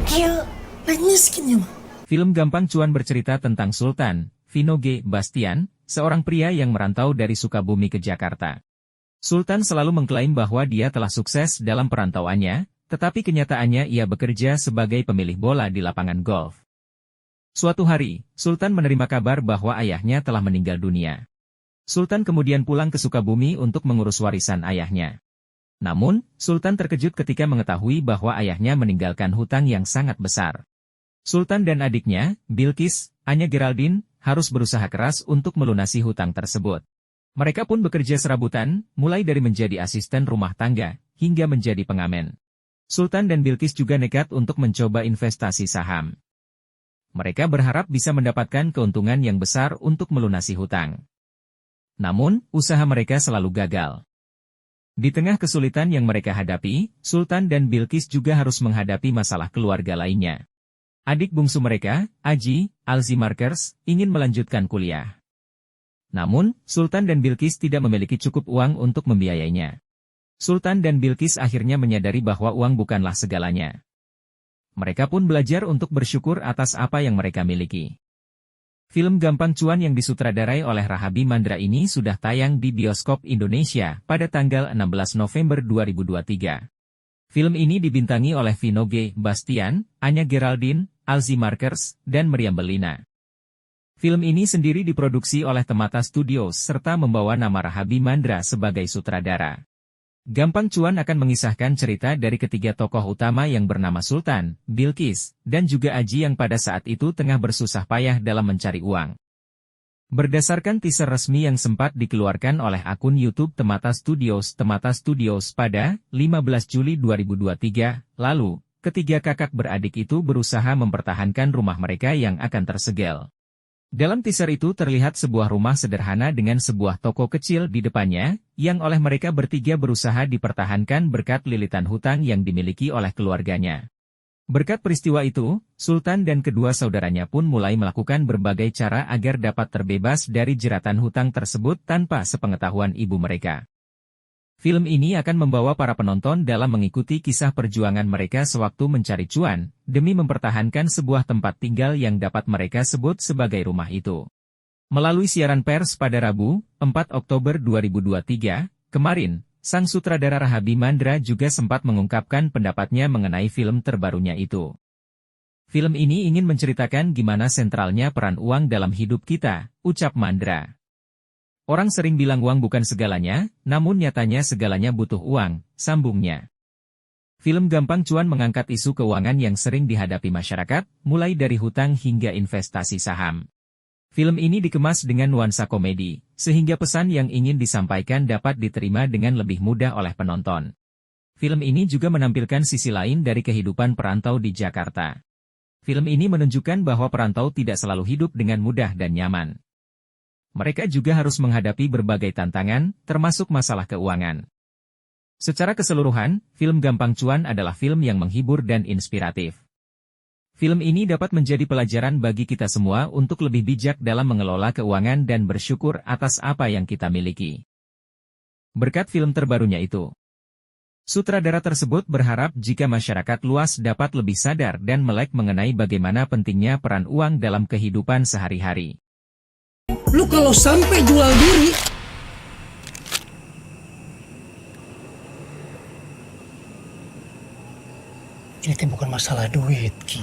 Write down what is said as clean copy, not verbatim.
Kieu, lain miskin ya mah. Film Gampang Cuan bercerita tentang Sultan, Vino G. Bastian, seorang pria yang merantau dari Sukabumi ke Jakarta. Sultan selalu mengklaim bahwa dia telah sukses dalam perantauannya, tetapi kenyataannya ia bekerja sebagai pemilih bola di lapangan golf. Suatu hari, Sultan menerima kabar bahwa ayahnya telah meninggal dunia. Sultan kemudian pulang ke Sukabumi untuk mengurus warisan ayahnya. Namun, Sultan terkejut ketika mengetahui bahwa ayahnya meninggalkan hutang yang sangat besar. Sultan dan adiknya, Bilqis, Anya Geraldine, harus berusaha keras untuk melunasi hutang tersebut. Mereka pun bekerja serabutan, mulai dari menjadi asisten rumah tangga, hingga menjadi pengamen. Sultan dan Bilqis juga nekat untuk mencoba investasi saham. Mereka berharap bisa mendapatkan keuntungan yang besar untuk melunasi hutang. Namun, usaha mereka selalu gagal. Di tengah kesulitan yang mereka hadapi, Sultan dan Bilqis juga harus menghadapi masalah keluarga lainnya. Adik bungsu mereka, Aji, Alzi Markers, ingin melanjutkan kuliah. Namun, Sultan dan Bilqis tidak memiliki cukup uang untuk membiayainya. Sultan dan Bilqis akhirnya menyadari bahwa uang bukanlah segalanya. Mereka pun belajar untuk bersyukur atas apa yang mereka miliki. Film Gampang Cuan yang disutradarai oleh Rahabi Mandra ini sudah tayang di bioskop Indonesia pada tanggal 16 November 2023. Film ini dibintangi oleh Vino G. Bastian, Anya Geraldine, Alzi Markers, dan Meriam Bellina. Film ini sendiri diproduksi oleh Temata Studios serta membawa nama Rahabi Mandra sebagai sutradara. Gampang Cuan akan mengisahkan cerita dari ketiga tokoh utama yang bernama Sultan, Bilqis, dan juga Aji yang pada saat itu tengah bersusah payah dalam mencari uang. Berdasarkan teaser resmi yang sempat dikeluarkan oleh akun YouTube Temata Studios pada 15 Juli 2023, lalu, ketiga kakak beradik itu berusaha mempertahankan rumah mereka yang akan tersegel. Dalam teaser itu terlihat sebuah rumah sederhana dengan sebuah toko kecil di depannya, yang oleh mereka bertiga berusaha dipertahankan berkat lilitan hutang yang dimiliki oleh keluarganya. Berkat peristiwa itu, Sultan dan kedua saudaranya pun mulai melakukan berbagai cara agar dapat terbebas dari jeratan hutang tersebut tanpa sepengetahuan ibu mereka. Film ini akan membawa para penonton dalam mengikuti kisah perjuangan mereka sewaktu mencari cuan, demi mempertahankan sebuah tempat tinggal yang dapat mereka sebut sebagai rumah itu. Melalui siaran pers pada Rabu, 4 Oktober 2023, kemarin, sang sutradara Rahabi Mandra juga sempat mengungkapkan pendapatnya mengenai film terbarunya itu. Film ini ingin menceritakan gimana sentralnya peran uang dalam hidup kita, ucap Mandra. Orang sering bilang uang bukan segalanya, namun nyatanya segalanya butuh uang, sambungnya. Film Gampang Cuan mengangkat isu keuangan yang sering dihadapi masyarakat, mulai dari hutang hingga investasi saham. Film ini dikemas dengan nuansa komedi, sehingga pesan yang ingin disampaikan dapat diterima dengan lebih mudah oleh penonton. Film ini juga menampilkan sisi lain dari kehidupan perantau di Jakarta. Film ini menunjukkan bahwa perantau tidak selalu hidup dengan mudah dan nyaman. Mereka juga harus menghadapi berbagai tantangan, termasuk masalah keuangan. Secara keseluruhan, film Gampang Cuan adalah film yang menghibur dan inspiratif. Film ini dapat menjadi pelajaran bagi kita semua untuk lebih bijak dalam mengelola keuangan dan bersyukur atas apa yang kita miliki. Berkat film terbarunya itu, sutradara tersebut berharap jika masyarakat luas dapat lebih sadar dan melek mengenai bagaimana pentingnya peran uang dalam kehidupan sehari-hari. Lu kalau sampai jual diri, ini bukan masalah duit, Ki.